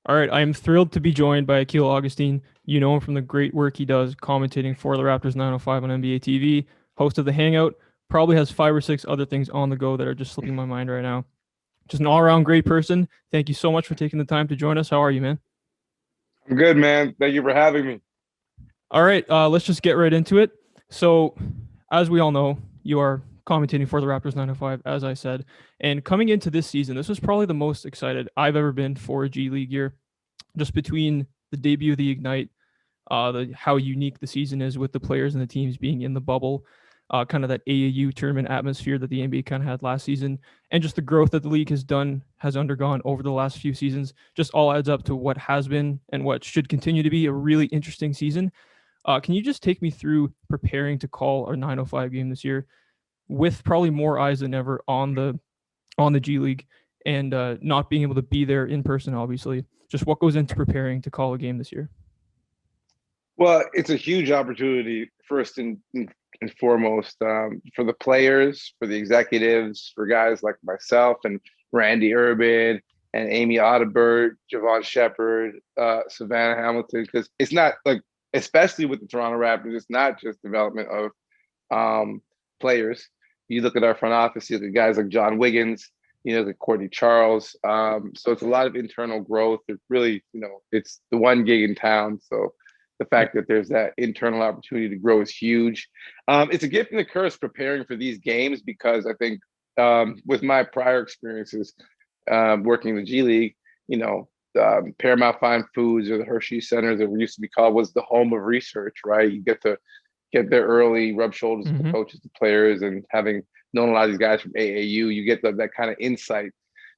All right, I am thrilled to be joined by Akil Augustine. You know him from the great work he does commentating for the Raptors 905 on NBA TV, host of The Hangout, probably has five or six other things on the go that are just slipping my mind right now. Just an all around great person. Thank you so much for taking the time to join us. How are you, man? I'm good, man. Thank you for having me. All right, let's just get right into it. So, as we all know, you are commentating for the Raptors 905, as I said. And coming into this season, this was probably the most excited I've ever been for a G League year, just between the debut of the Ignite, how unique the season is with the players and the teams being in the bubble, kind of that AAU tournament atmosphere that the NBA kind of had last season, and just the growth that the league has undergone over the last few seasons. Just all adds up to what has been and what should continue to be a really interesting season. Can you just take me through preparing to call our 905 game this year with probably more eyes than ever on the G League and not being able to be there in person, obviously. Just what goes into preparing to call a game this year? Well, it's a huge opportunity, first and foremost, for the players, for the executives, for guys like myself and Randy Urban and Amy Audibert, Javon Shepard, Savannah Hamilton, because it's not like, especially with the Toronto Raptors, it's not just development of players. You look at our front office, you look at guys like John Wiggins, you know, like Courtney Charles. So it's a lot of internal growth. It really, it's the one gig in town. So the Yeah. fact that there's that internal opportunity to grow is huge. It's a gift and a curse preparing for these games because I think with my prior experiences working in the G League, Paramount Fine Foods or the Hershey Center that we used to be called was the home of research, right? You get there early, rub shoulders with the Mm-hmm. coaches, the players, and having known a lot of these guys from AAU, you get that kind of insight.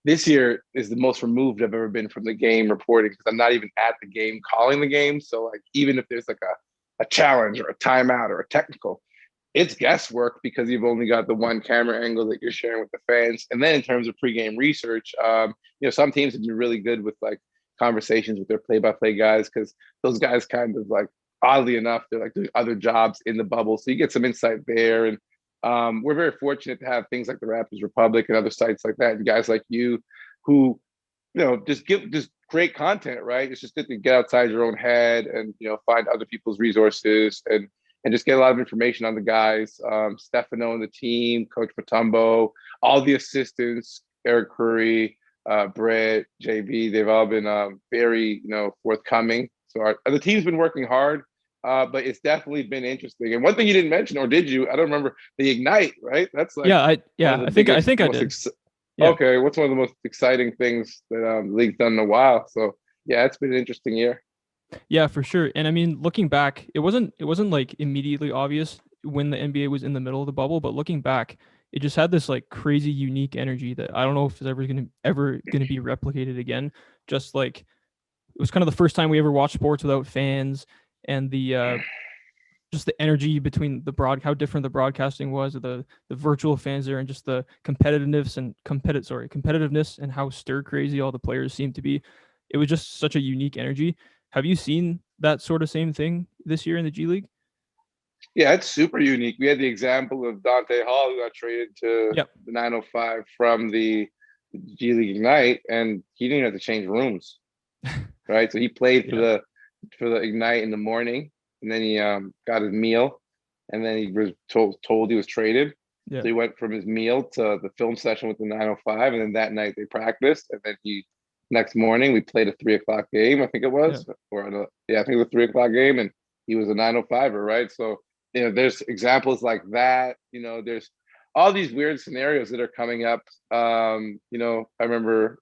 This year is the most removed I've ever been from the game reporting because I'm not even at the game calling the game. So like even if there's like a challenge or a timeout or a technical, it's guesswork because you've only got the one camera angle that you're sharing with the fans. And then in terms of pregame research, some teams have been really good with like conversations with their play-by-play guys because those guys kind of like oddly enough they're like doing other jobs in the bubble, so you get some insight there. And we're very fortunate to have things like the Raptors Republic and other sites like that, and guys like you who just give just great content, right? It's just good to get outside your own head and find other people's resources and just get a lot of information on the guys. Stefano and the team, Coach Matumbo, all the assistants, Eric Curry, Brett, JB, they've all been very forthcoming. So the team's been working hard, but it's definitely been interesting. And one thing you didn't mention, or did you? I don't remember the Ignite, right? That's like Yeah, one of the I biggest, think I most did. Yeah. okay. What's one of the most exciting things that the league's done in a while? So yeah, it's been an interesting year. Yeah, for sure. And I mean, looking back, it wasn't like immediately obvious when the NBA was in the middle of the bubble, but looking back, it just had this like crazy unique energy that I don't know if it's ever gonna be replicated again. Just like it was kind of the first time we ever watched sports without fans and the just the energy between how different the broadcasting was, the virtual fans there, and just the competitiveness and how stir crazy all the players seemed to be. It was just such a unique energy. Have you seen that sort of same thing this year in the G League? Yeah, it's super unique. We had the example of Dante Hall, who got traded to Yep. the 905 from the G League Ignite, and he didn't have to change rooms, right? So he played Yeah. for the Ignite in the morning, and then he got his meal, and then he was told he was traded. Yeah. So he went from his meal to the film session with the 905, and then that night they practiced, and then he next morning we played a 3 o'clock game, I think it Yeah. was, yeah, I think it was a 3 o'clock game, and he was a 905er, right? So there's examples like that. There's all these weird scenarios that are coming up. I remember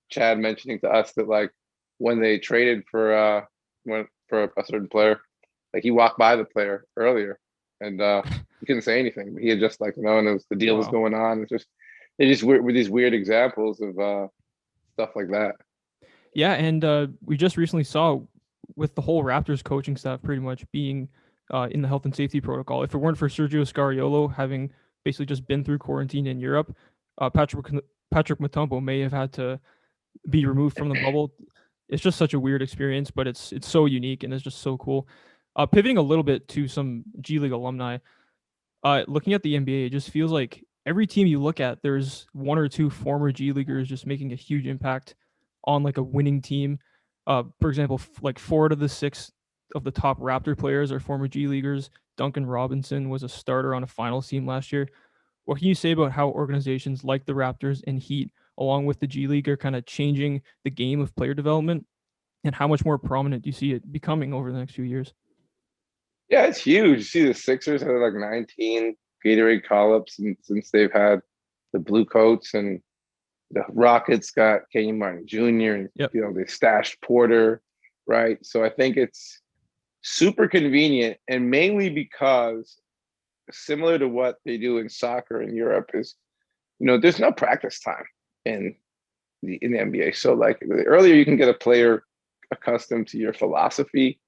Chad mentioning to us that like when they traded for a certain player, like he walked by the player earlier and he couldn't say anything. But he had just like and it was, the deal was Wow. going on. It's just weird with these weird examples of stuff like that. Yeah, and we just recently saw with the whole Raptors coaching staff pretty much being in the health and safety protocol. If it weren't for Sergio Scariolo having basically just been through quarantine in Europe, Patrick Mutombo may have had to be removed from the bubble. It's just such a weird experience, but it's so unique and it's just so cool. Pivoting a little bit to some G League alumni, looking at the NBA, it just feels like every team you look at, there's one or two former G Leaguers just making a huge impact on like a winning team. For example, like 4 of the 6 of the top Raptor players are former G Leaguers. Duncan Robinson was a starter on a finals team last year. What can you say about how organizations like the Raptors and Heat, along with the G League, are kind of changing the game of player development, and how much more prominent do you see it becoming over the next few years? Yeah, it's huge. You see the Sixers have like 19 Gatorade call-ups since they've had the blue coats, and the Rockets got Kenyon Martin Jr. and Yep. they stashed Porter, right? So I think it's super convenient, and mainly because similar to what they do in soccer in Europe is, there's no practice time in the NBA. So like the earlier you can get a player accustomed to your philosophy,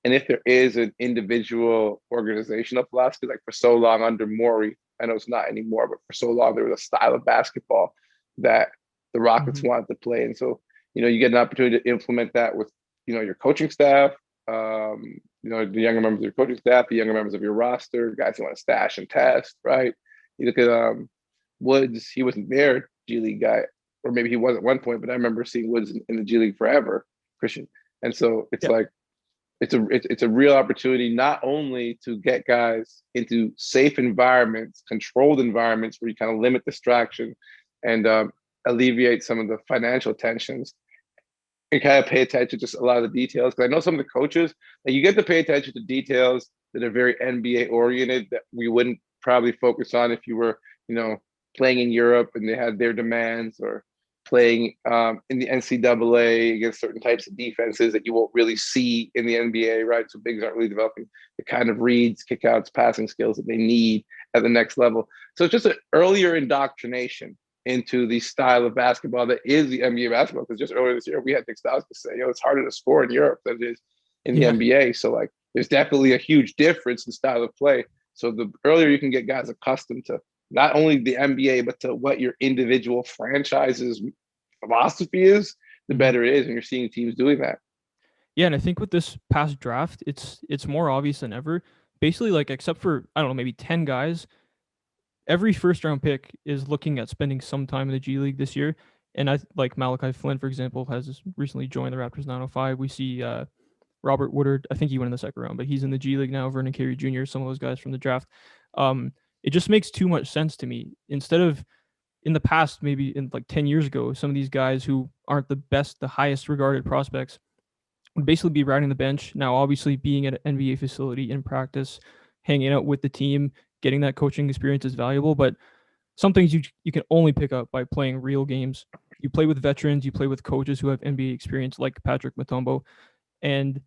and if there is an individual organizational philosophy, like for so long under Morey, I know it's not anymore, but for so long there was a style of basketball that the Rockets Mm-hmm. wanted to play, and so you get an opportunity to implement that with your coaching staff, the younger members of your coaching staff, the younger members of your roster, guys you want to stash and test, right? You look at Woods, he wasn't their G League guy, or maybe he was at one point, but I remember seeing Woods in the G League forever, Christian, and so it's Yep. like it's a real opportunity not only to get guys into safe environments, controlled environments where you kind of limit distraction and alleviate some of the financial tensions, and kind of pay attention to just a lot of the details. Because I know some of the coaches, like, you get to pay attention to details that are very NBA oriented that we wouldn't probably focus on if you were, playing in Europe and they had their demands, or playing in the NCAA against certain types of defenses that you won't really see in the NBA, right? So bigs aren't really developing the kind of reads, kickouts, passing skills that they need at the next level. So it's just an earlier indoctrination into the style of basketball that is the NBA basketball. Because just earlier this year, we had Nick Stauskas say, it's harder to score in Europe than it is in the Yeah. NBA. So like, there's definitely a huge difference in style of play. So the earlier you can get guys accustomed to not only the NBA, but to what your individual franchise's philosophy is, the Mm-hmm. better it is. And you're seeing teams doing that. Yeah, and I think with this past draft, it's more obvious than ever. Basically, like except for I don't know, maybe 10 guys, every first round pick is looking at spending some time in the G League this year. And I like Malachi Flynn, for example, has recently joined the Raptors 905. We see Robert Woodard. I think he went in the second round, but he's in the G League now. Vernon Carey Jr., some of those guys from the draft. It just makes too much sense to me. Instead of in the past, maybe in like 10 years ago, some of these guys who aren't the best, the highest regarded prospects would basically be riding the bench. Now, obviously, being at an NBA facility in practice, hanging out with the team, getting that coaching experience is valuable, but some things you can only pick up by playing real games. You play with veterans, you play with coaches who have NBA experience, like Patrick Mutombo, and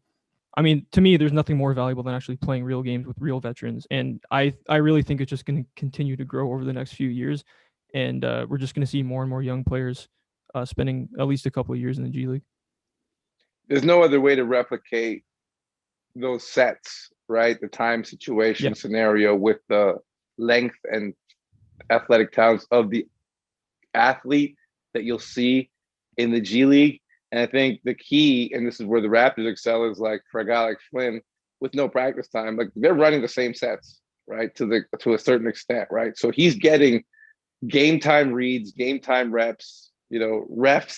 I mean, to me, there's nothing more valuable than actually playing real games with real veterans. And I really think it's just going to continue to grow over the next few years, and we're just going to see more and more young players spending at least a couple of years in the G League. There's no other way to replicate those sets, right? The time Yeah. situation scenario with the length and athletic talents of the athlete that you'll see in the G League. And I think the key, and this is where the Raptors excel, is like for a guy like Flynn with no practice time, like they're running the same sets, right? To a certain extent, right? So he's getting game time reads, game time reps, ref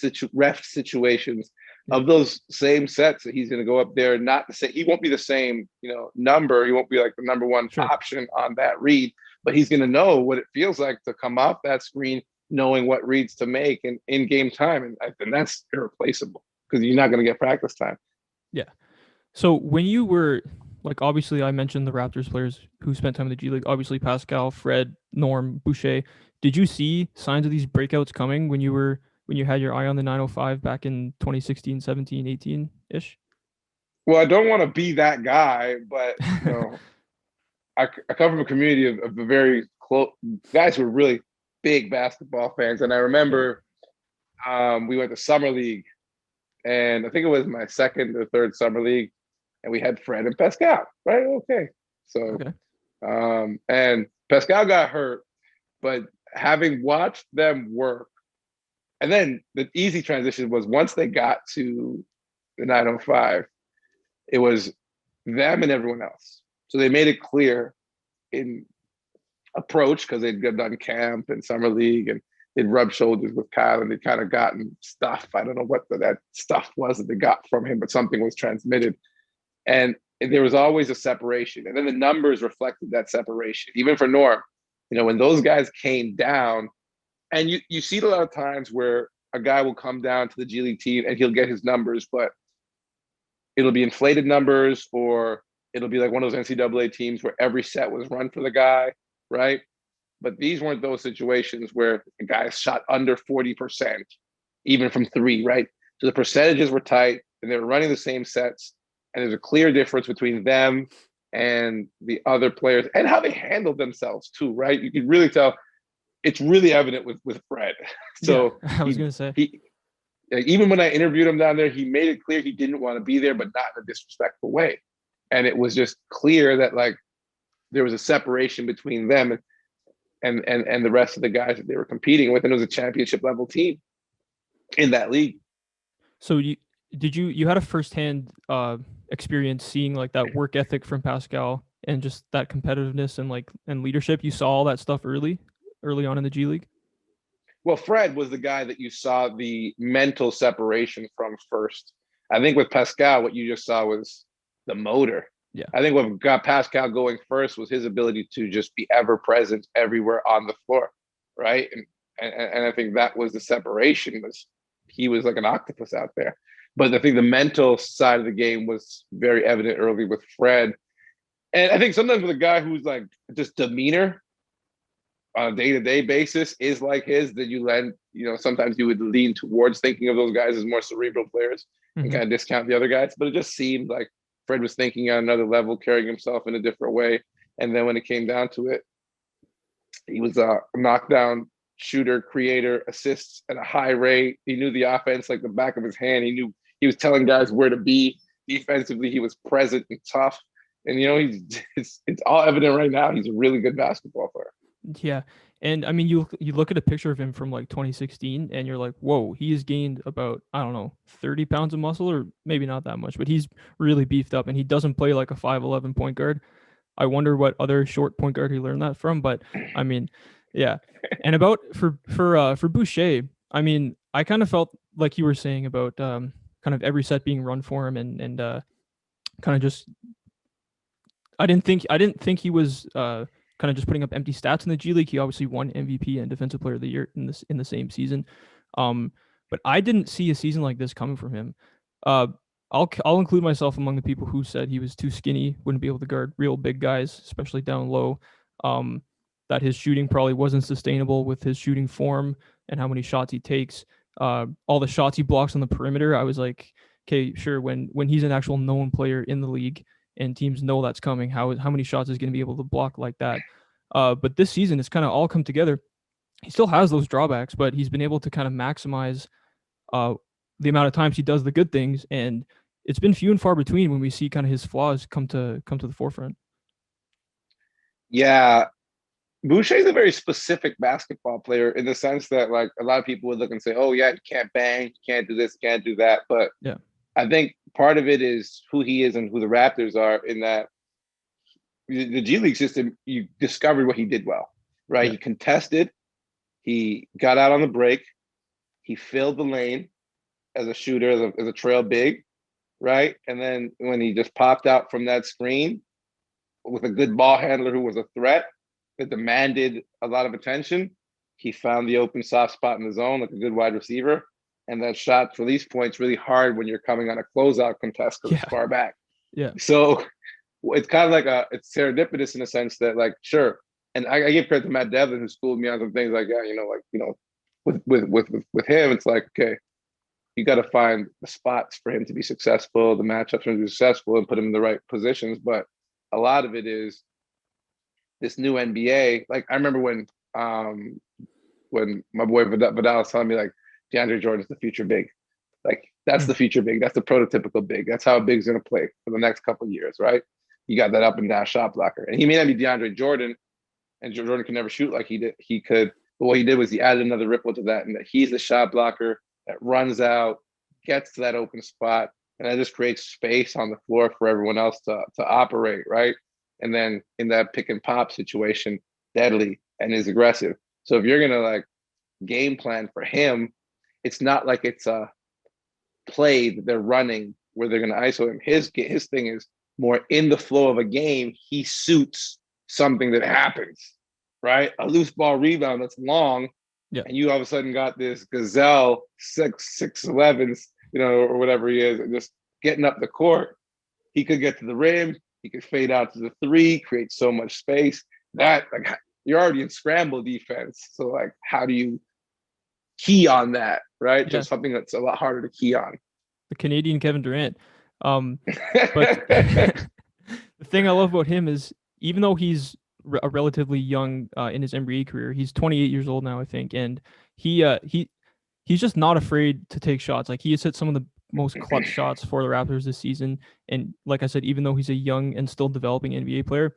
situations Yeah. of those same sets that he's going to go up there. Not to say he won't be the same, number. He won't be like the number one Sure. option on that read, but he's going to know what it feels like to come off that screen, knowing what reads to make and in game time, and that's irreplaceable because you're not going to get practice time. Yeah. So when you were like, obviously, I mentioned the Raptors players who spent time in the G League. Obviously, Pascal, Fred, Norm, Boucher. Did you see signs of these breakouts coming when you had your eye on the 905 back in 2016, 17, 18 ish? Well, I don't want to be that guy, but I come from a community of very close guys who are really big basketball fans, and I Yeah. remember we went to summer league, and I think it was my second or third summer league, and we had Fred and Pascal, right? Okay, so Okay. and Pascal got hurt, but having watched them work, and then the easy transition was once they got to the 905, it was them and everyone else. So they made it clear in approach because they'd done camp and summer league, and they'd rubbed shoulders with Kyle and they'd kind of gotten stuff. I don't know what that stuff was that they got from him, but something was transmitted. And there was always a separation. And then the numbers reflected that separation. Even for Norm, when those guys came down, and you see it a lot of times where a guy will come down to the G League team and he'll get his numbers, but it'll be inflated numbers, or it'll be like one of those NCAA teams where every set was run for the guy, right? But these weren't those situations where the guy shot under 40%, even from three, right? So the percentages were tight and they were running the same sets. And there's a clear difference between them and the other players and how they handled themselves too, right? You can really tell. It's really evident with Fred. So yeah, I was going to say. Even when I interviewed him down there, he made it clear he didn't want to be there, but not in a disrespectful way. And it was just clear that like there was a separation between them and the rest of the guys that they were competing with, and it was a championship level team in that league. So you had a firsthand experience seeing like that work ethic from Pascal and just that competitiveness and leadership? You saw all that stuff early on in the G League? Well, Fred was the guy that you saw the mental separation from first. I think with Pascal, what you just saw was the motor. Yeah. I think what got Pascal going first was his ability to just be ever present everywhere on the floor, right? And I think that was the separation. He was like an octopus out there. But I think the mental side of the game was very evident early with Fred. And I think sometimes with a guy who's like just demeanor on a day-to-day basis is like his, that sometimes you would lean towards thinking of those guys as more cerebral players and kind of discount the other guys. But it just seemed like Fred was thinking on another level, carrying himself in a different way. And then when it came down to it, he was a knockdown shooter, creator, assists at a high rate. He knew the offense like the back of his hand. He was telling guys where to be defensively. He was present and tough. And, it's all evident right now. He's a really good basketball player. Yeah. And I mean, you look at a picture of him from like 2016 and you're like, whoa, he has gained about, I don't know, 30 pounds of muscle, or maybe not that much, but he's really beefed up and he doesn't play like a 5'11" point guard. I wonder what other short point guard he learned that from, but I mean, yeah. And about for Boucher, I mean, I kind of felt like you were saying about kind of every set being run for him and kind of just I didn't think he was kind of just putting up empty stats in the G League. He obviously won MVP and Defensive Player of the Year in the same season. But I didn't see a season like this coming from him. I'll include myself among the people who said he was too skinny, wouldn't be able to guard real big guys, especially down low. That his shooting probably wasn't sustainable with his shooting form and how many shots he takes. All the shots he blocks on the perimeter, I was like, okay, sure. When he's an actual known player in the league and teams know that's coming, how many shots is going to be able to block like that? But this season, it's kind of all come together. He still has those drawbacks, but he's been able to kind of maximize the amount of times he does the good things, and it's been few and far between when we see kind of his flaws come to the forefront. Yeah, Boucher is a very specific basketball player in the sense that like a lot of people would look and say, "Oh yeah, you can't bang, you can't do this, you can't do that." But yeah, I think part of it is who he is and who the Raptors are. In that the G League system, you discovered what he did well, right? Yeah. He contested, he got out on the break, he filled the lane as a shooter, as a trail big, right? And then when he just popped out from that screen with a good ball handler who was a threat that demanded a lot of attention, he found the open soft spot in the zone like a good wide receiver. And that shot release point's really hard when you're coming on a closeout contest because it's far back. Yeah. So it's kind of like it's serendipitous in a sense that like, sure. And I give credit to Matt Devlin who schooled me on some things like, with him, it's like, okay, you got to find the spots for him to be successful, the matchups for him to be successful, and put him in the right positions. But a lot of it is this new NBA. Like I remember when my boy Vidal was telling me like DeAndre Jordan's the future big. Like that's the future big. That's the prototypical big. That's how a big's gonna play for the next couple of years, right? You got that up and down shot blocker, and he may not be DeAndre Jordan, and Jordan can never shoot like he could. But what he did was he added another ripple to that, and that he's the shot blocker that runs out, gets to that open spot, and that just creates space on the floor for everyone else to operate, right? And then in that pick and pop situation, deadly and is aggressive. So if you're gonna like game plan for him. It's not like it's a play that they're running where they're going to isolate him. His thing is more in the flow of a game. He suits something that happens, right? A loose ball rebound that's long, Yeah. and you all of a sudden got this gazelle 6'11", or whatever he is, and just getting up the court. He could get to the rim. He could fade out to the three, create so much space. That like you're already in scramble defense. So like, how do you key on that, right? Yeah. Just something that's a lot harder to key on. The Canadian Kevin Durant. But the thing I love about him is even though he's a relatively young in his NBA career, he's 28 years old now, I think, and he's just not afraid to take shots. Like he has hit some of the most clutch shots for the Raptors this season. And like I said, even though he's a young and still developing NBA player,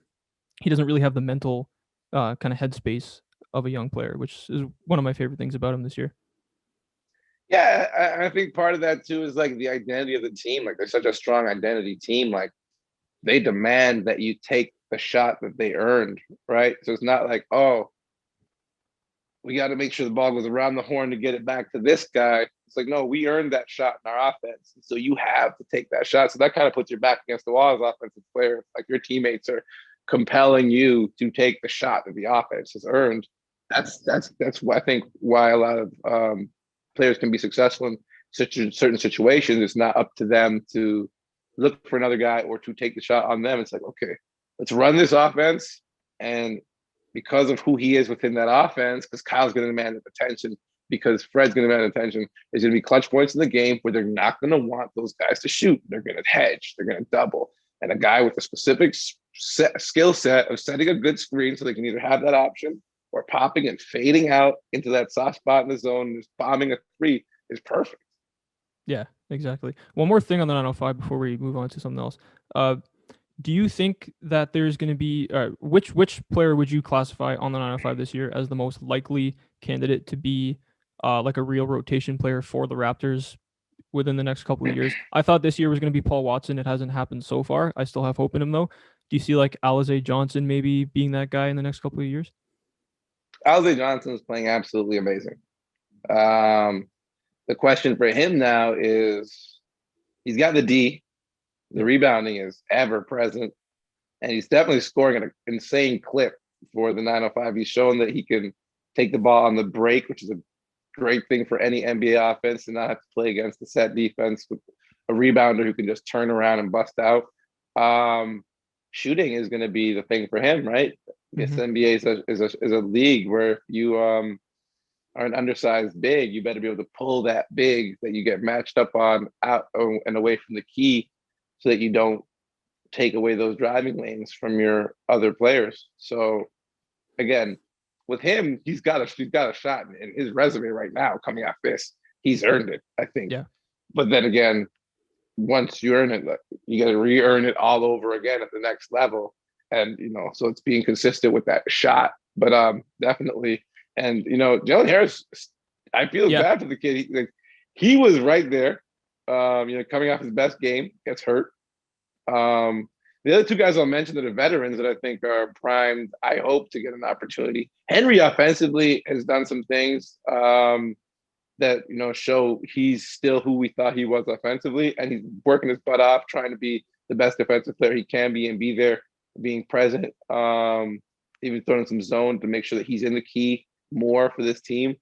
he doesn't really have the mental kind of headspace of a young player, which is one of my favorite things about him this year. Yeah, I think part of that too is like the identity of the team. Like they're such a strong identity team. Like they demand that you take the shot that they earned, right? So it's not like, oh, we got to make sure the ball goes around the horn to get it back to this guy. It's like, no, we earned that shot in our offense. So you have to take that shot. So that kind of puts your back against the wall as offensive player. Like your teammates are compelling you to take the shot that the offense has earned. That's why I think why a lot of players can be successful in certain situations. It's not up to them to look for another guy or to take the shot on them. It's like, okay, let's run this offense. And because of who he is within that offense, because Kyle's going to demand attention, because Fred's going to demand attention, there's going to be clutch points in the game where they're not going to want those guys to shoot. They're going to hedge. They're going to double. And a guy with a specific skill set of setting a good screen so they can either have that option or popping and fading out into that soft spot in the zone and just bombing a three is perfect. Yeah, exactly. One more thing on the 905 before we move on to something else. Do you think that there's going to be which player would you classify on the 905 this year as the most likely candidate to be like a real rotation player for the Raptors within the next couple of years? I thought this year was going to be Paul Watson. It hasn't happened so far. I still have hope in him though. Do you see like Alize Johnson maybe being that guy in the next couple of years? Alize Johnson is playing absolutely amazing. The question for him now is he's got the D. The rebounding is ever present. And he's definitely scoring at an insane clip for the 905. He's shown that he can take the ball on the break, which is a great thing for any NBA offense to not have to play against the set defense with a rebounder who can just turn around and bust out. Shooting is going to be the thing for him, right? Yes, NBA is a league where you are an undersized big. You better be able to pull that big that you get matched up on out and away from the key so that you don't take away those driving lanes from your other players. So again, with him, he's got a shot in his resume right now coming off this. He's earned it, I think. Yeah. But then again, once you earn it, you got to re-earn it all over again at the next level. And so it's being consistent with that shot. But definitely, and Jalen Harris, I feel bad for the kid. He was right there. Coming off his best game, gets hurt. The other two guys I'll mention that are veterans that I think are primed, I hope, to get an opportunity. Henry offensively has done some things that show he's still who we thought he was offensively, and he's working his butt off trying to be the best defensive player he can be and be there, being present, even throwing some zone to make sure that he's in the key more for this team.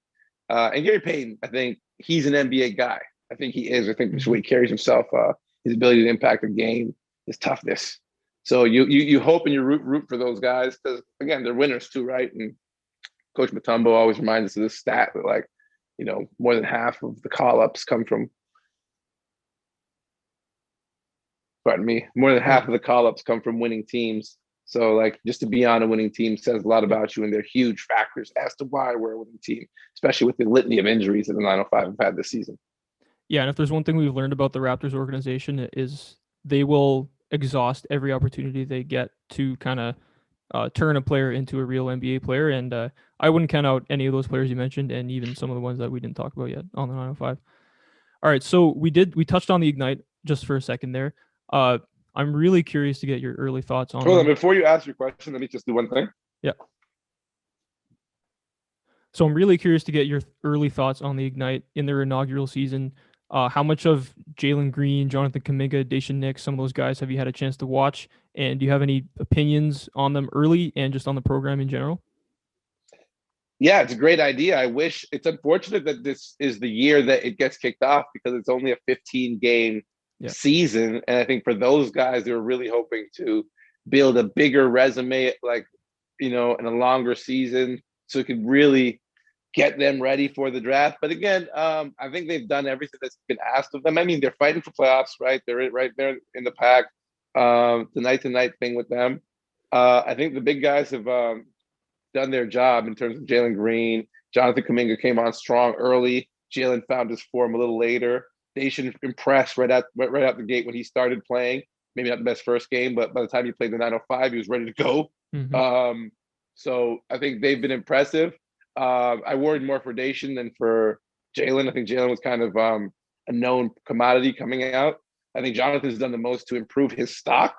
And Gary Payton, I think he's an NBA guy. I think he is. I think the way he carries himself, his ability to impact the game, his toughness. So you hope and you root for those guys because again they're winners too, right? And Coach Mutombo always reminds us of this stat that more than half of the call-ups come from. Pardon me. More than half of the call-ups come from winning teams. So just to be on a winning team says a lot about you, and they're huge factors as to why we're a winning team, especially with the litany of injuries that the 905 have had this season. Yeah, and if there's one thing we've learned about the Raptors organization is they will exhaust every opportunity they get to kind of turn a player into a real NBA player. And I wouldn't count out any of those players you mentioned, and even some of the ones that we didn't talk about yet on the 905. All right, so we touched on the Ignite just for a second there. I'm really curious to get your early thoughts on. Hold on, before you ask your question, let me just do one thing. Yeah. So I'm really curious to get your early thoughts on the Ignite in their inaugural season. How much of Jalen Green, Jonathan Kaminga, Dacian Nix, some of those guys have you had a chance to watch? And do you have any opinions on them early and just on the program in general? Yeah, it's a great idea. I wish it's unfortunate that this is the year that it gets kicked off because it's only a 15 game Yeah. season. And I think for those guys, they were really hoping to build a bigger resume, like, in a longer season so it could really get them ready for the draft. But again, I think they've done everything that's been asked of them. I mean, they're fighting for playoffs, right? They're right there in the pack. The night to night thing with them. I think the big guys have done their job in terms of Jalen Green. Jonathan Kaminga came on strong early. Jalen found his form a little later. Dacian impressed right out the gate when he started playing. Maybe not the best first game, but by the time he played the 905, he was ready to go. Mm-hmm. So I think they've been impressive. I worried more for Dacian than for Jalen. I think Jalen was kind of a known commodity coming out. I think Jonathan's done the most to improve his stock,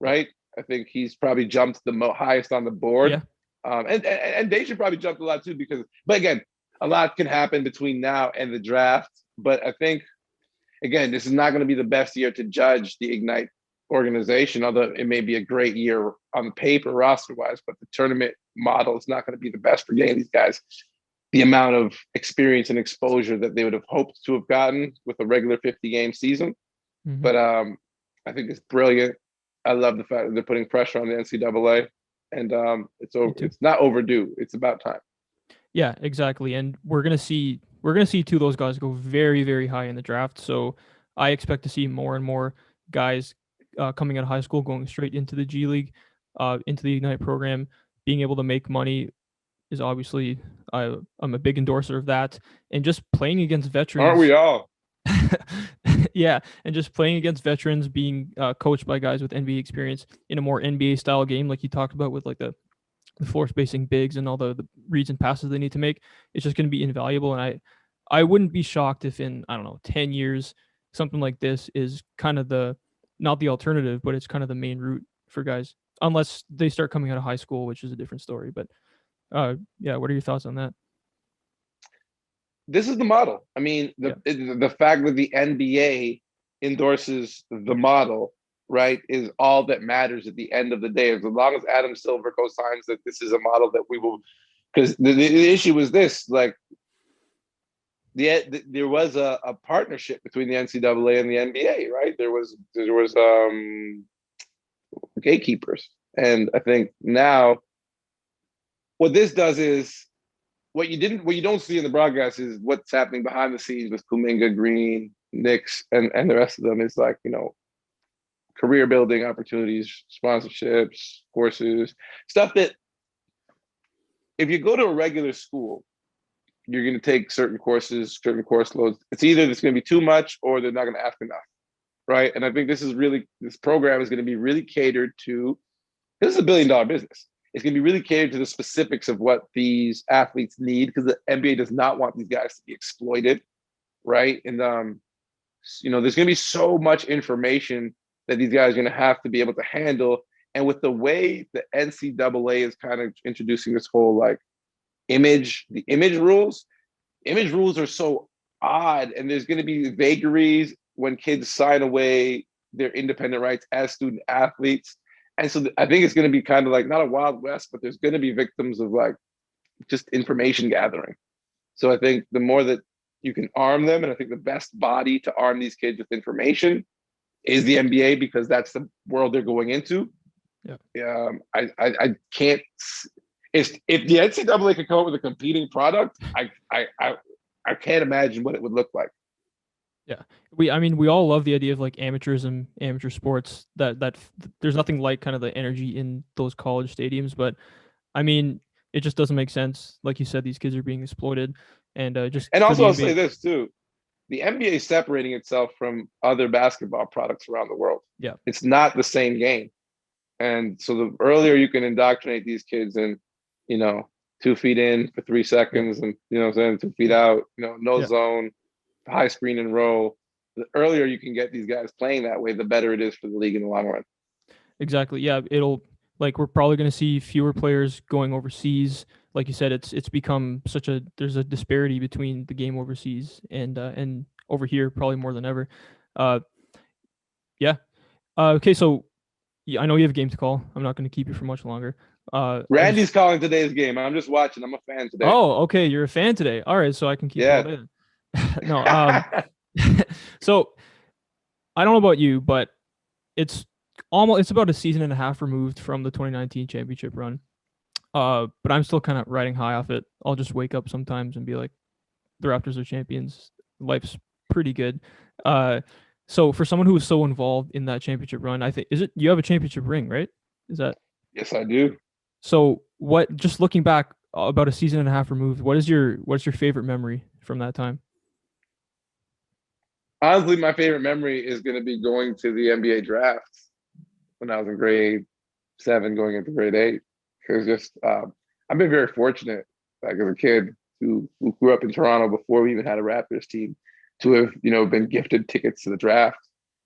right? I think he's probably jumped the highest on the board. Yeah. And Dacian probably jumped a lot too but again, a lot can happen between now and the draft. But I think, again, this is not going to be the best year to judge the Ignite organization, although it may be a great year on paper roster wise, but the tournament model is not going to be the best for getting these guys the amount of experience and exposure that they would have hoped to have gotten with a regular 50 game season. Mm-hmm. But I think it's brilliant. I love the fact that they're putting pressure on the NCAA, and it's not overdue. It's about time. Yeah, exactly. And we're gonna see two of those guys go very, very high in the draft. So I expect to see more and more guys coming out of high school going straight into the G League, into the Ignite program. Being able to make money is obviously I'm a big endorser of that. And just playing against Aren't we veterans, all? yeah, and just playing against veterans, being coached by guys with NBA experience in a more NBA style game, like you talked about with like the floor spacing bigs and all the reads and passes they need to make, it's just going to be invaluable. And I wouldn't be shocked if in, I don't know, 10 years, something like this is kind of not the alternative, but it's kind of the main route for guys, unless they start coming out of high school, which is a different story. But yeah, what are your thoughts on that? This is the model. I mean, the fact that the NBA endorses the model, right, is all that matters at the end of the day. As long as Adam Silver co-signs that this is a model that we will, because the issue was this, like, there was a partnership between the NCAA and the NBA, right? There was gatekeepers, and I think now what this does is what you don't see in the broadcast is what's happening behind the scenes with Kuminga, Green, Knicks, and the rest of them. Is like, career building opportunities, sponsorships, courses, stuff that if you go to a regular school, you're going to take certain courses, certain course loads. It's either it's going to be too much or they're not going to ask enough, right? And I think this program is going to be really catered to. This is $1 billion business. It's going to be really catered to the specifics of what these athletes need, because the NBA does not want these guys to be exploited, right? And there's going to be so much information that these guys are going to have to be able to handle. And with the way the NCAA is kind of introducing this whole like the image rules are so odd, and there's going to be vagaries when kids sign away their independent rights as student athletes. And so I think it's going to be kind of like not a Wild West, but there's going to be victims of like just information gathering. So I think the more that you can arm them, and I think the best body to arm these kids with information is the NBA, because that's the world they're going into. Yeah. I can't. If the NCAA could come up with a competing product, I can't imagine what it would look like. Yeah, we all love the idea of like amateurism, amateur sports. That there's nothing like kind of the energy in those college stadiums, but I mean, it just doesn't make sense. Like you said, these kids are being exploited, and just And for also, the I'll NBA. say this too: the NBA is separating itself from other basketball products around the world. Yeah, it's not the same game, and so the earlier you can indoctrinate these kids in, 2 feet in for 3 seconds, and 2 feet out, no zone, high screen and roll. The earlier you can get these guys playing that way, the better it is for the league in the long run. Exactly. Yeah, Like we're probably going to see fewer players going overseas. Like you said, it's become such a there's a disparity between the game overseas and over here probably more than ever. Uh, yeah. Okay, so yeah, I know you have a game to call. I'm not going to keep you for much longer. I just Randy's calling today's game. I'm just watching. I'm a fan today. Oh, okay, you're a fan today. All right, so I can keep you all Yeah. day. No, so I don't know about you, but it's it's about a season and a half removed from the 2019 championship run. But I'm still kind of riding high off it. I'll just wake up sometimes and be like, the Raptors are champions. Life's pretty good. Uh, so for someone who was so involved in that championship run, I think is it you have a championship ring, right? Is that Yes, I do. so? What just looking back about a season and a half removed, what's your favorite memory from that time? Honestly, my favorite memory is going to be going to the NBA draft when I was in grade 7, going into grade 8. Because just I've been very fortunate, like as a kid who grew up in Toronto before we even had a Raptors team, to have been gifted tickets to the draft,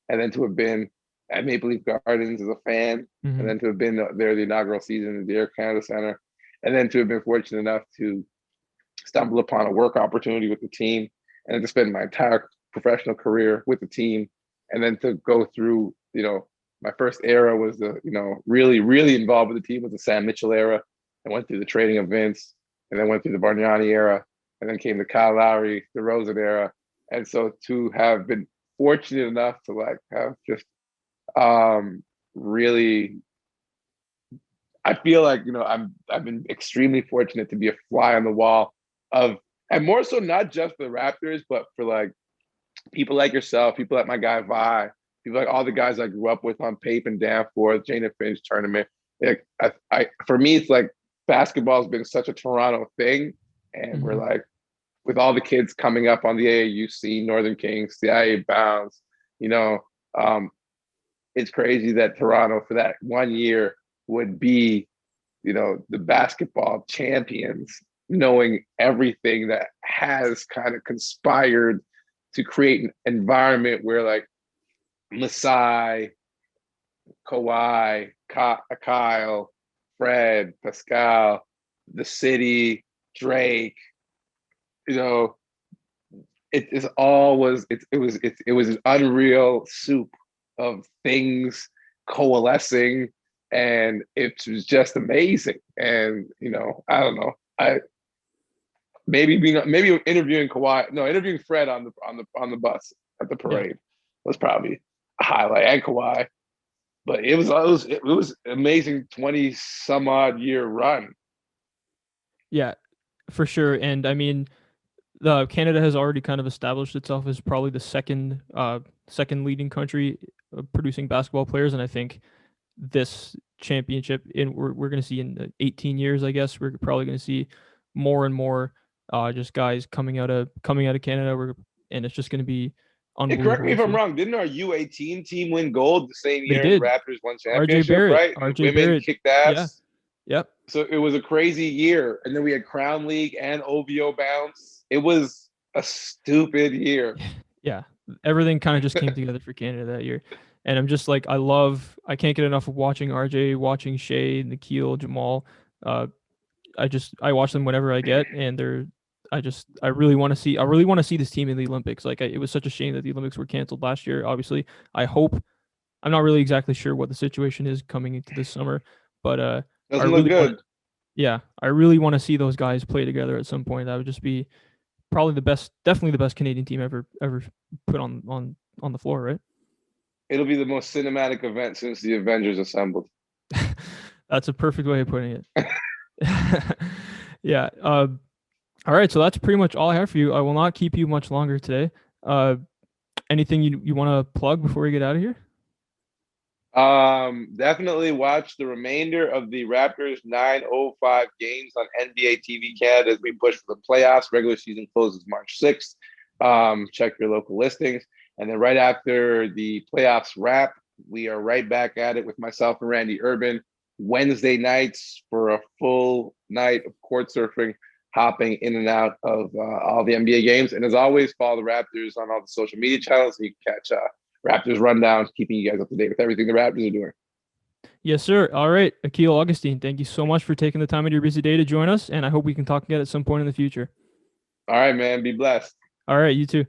and then to have been at Maple Leaf Gardens as a fan, and Mm-hmm. then to have been there the inaugural season at the Air Canada Center, and then to have been fortunate enough to stumble upon a work opportunity with the team, and then to spend my entire professional career with the team, and then to go through, my first era was the, really, really involved with the team was the Sam Mitchell era. I went through the trading of Vince, and then went through the Bargnani era, and then came the Kyle Lowry, the Rosen era. And so to have been fortunate enough to like have just really, I feel like I've been extremely fortunate to be a fly on the wall of, and more so not just the Raptors, but for like people like yourself, people like my guy Vi, people like all the guys I grew up with on Pape and Danforth, Jana Finch tournament. Like for me, it's like basketball has been such a Toronto thing, and we're Mm-hmm. like with all the kids coming up on the AAUC, Northern Kings, the IA Bounds, you know, um, it's crazy that Toronto for that one year would be, the basketball champions, knowing everything that has kind of conspired to create an environment where like Masai, Kawhi, Kyle, Fred, Pascal, the city, Drake, you know, it is all was it was an unreal soup of things coalescing, and it was just amazing. And I don't know, I maybe interviewing Kawhi, no, interviewing Fred on the bus at the Yeah. parade was probably a highlight, and Kawhi. But it was amazing 20 some odd year run. Yeah, for sure. And I mean, the Canada has already kind of established itself as probably the second leading country producing basketball players, and I think this championship in we're going to see in 18 years, I guess we're probably going to see more and more just guys coming out of Canada. And it's just going to be Hey, correct me unbelievable if to I'm see. wrong. Didn't our U18 team win gold the same They year as the did. Raptors won RJ championship, Barrett, right? And the RJ women Barrett. kicked Yeah. ass. Yep. So it was a crazy year. And then we had Crown League and OVO bounce. It was a stupid year. Yeah, everything kind of just came together for Canada that year. And I'm just like, I can't get enough of watching RJ, watching Shea, Nikhil, Jamal. Uh, I watch them whenever I get, and I really want to see this team in the Olympics. Like, it was such a shame that the Olympics were canceled last year. Obviously, I hope, I'm not really exactly sure what the situation is coming into this summer, but I Doesn't look really want to, good. yeah, I really want to see those guys play together at some point. That would just be probably definitely the best Canadian team ever put on the floor, right? It'll be the most cinematic event since the Avengers assembled. That's a perfect way of putting it. Yeah. All right. So that's pretty much all I have for you. I will not keep you much longer today. Uh, anything you want to plug before we get out of here? Definitely watch the remainder of the Raptors 9:05 games on NBA TV Canada as we push for the playoffs. Regular season closes March 6th. Check your local listings. And then right after the playoffs wrap, we are right back at it with myself and Randy Urban Wednesday nights for a full night of court surfing, hopping in and out of all the NBA games. And as always, follow the Raptors on all the social media channels so you can catch Raptors rundown, keeping you guys up to date with everything the Raptors are doing. Yes, sir. All right, Akil Augustine, thank you so much for taking the time in your busy day to join us, and I hope we can talk again at some point in the future. All right, man. Be blessed. All right, you too.